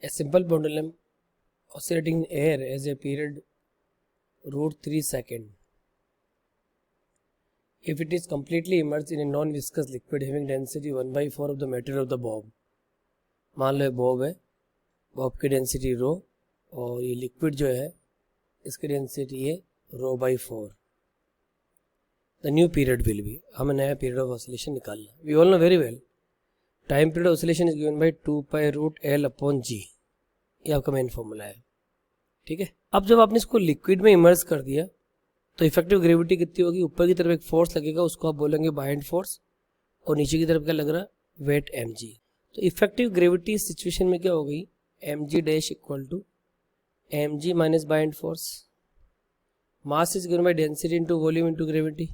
A simple pendulum oscillating in air has a period √3 seconds. If it is completely immersed in a non-viscous liquid having density 1/4 of the material of the bob, मान लो bob है, bob की density rho और ये liquid जो है इसकी density है ρ/4. The new period will be, हमें नया पीरियड ऑफ ऑसिलेशन निकालना. We all know very well time period oscillation is given by 2π√L/G. ये आपका मेन फॉर्मूला है. ठीक है. अब जब आपने इसको लिक्विड में इमर्स कर दिया तो इफेक्टिव ग्रेविटी कितनी होगी? ऊपर की तरफ एक फोर्स लगेगा, उसको आप बोलेंगे बाइंड फोर्स, और नीचे की तरफ क्या लग रहा है? Weight mg. तो इफेक्टिव ग्रेविटी इस सिचुएशन में क्या हो गई? mg dash equal to mg minus buoyant force. Mass is given by density into volume into gravity.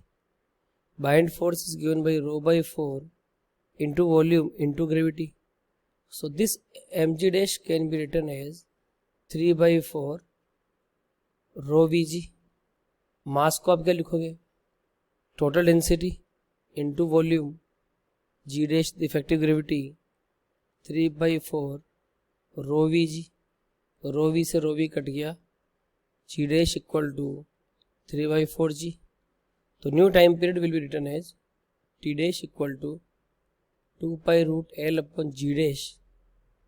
Buoyant force is given by ρ/4 into volume into gravity. So this mg dash can be written as 3/4 ρVg. मास को आप क्या लिखोगे? Total density into volume, g dash the effective gravity 3/4 ρVg. ρV से ρV cut गया, g dash equal to 3/4g. तो new time period will be written as t dash equal to 2π√L/G dash.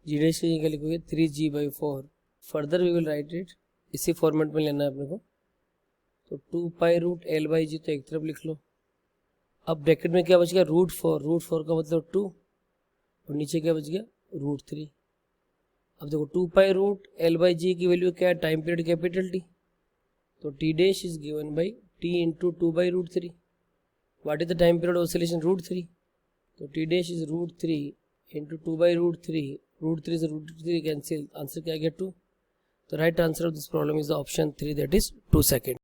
G dash की क्या लिखोगे? 3g/4. Further we will write it, इसी format में लेना है अपने को. तो 2π√L/G तो एक तरफ लिख लो. अब ब्रैकेट में क्या बच गया? √4. √4 का मतलब 2, और नीचे क्या बच गया? √3. अब देखो 2π√L/G की वैल्यू क्या है? Time period capital T. तो T dash is given by T into 2/√3. What is the time period oscillation? √3. तो टी डैश इज √3 इंटू 2/√3. √3 से √3 कैंसिल, आंसर क्या गया? 2. तो right answer of this problem is the option 3, that is 2 second.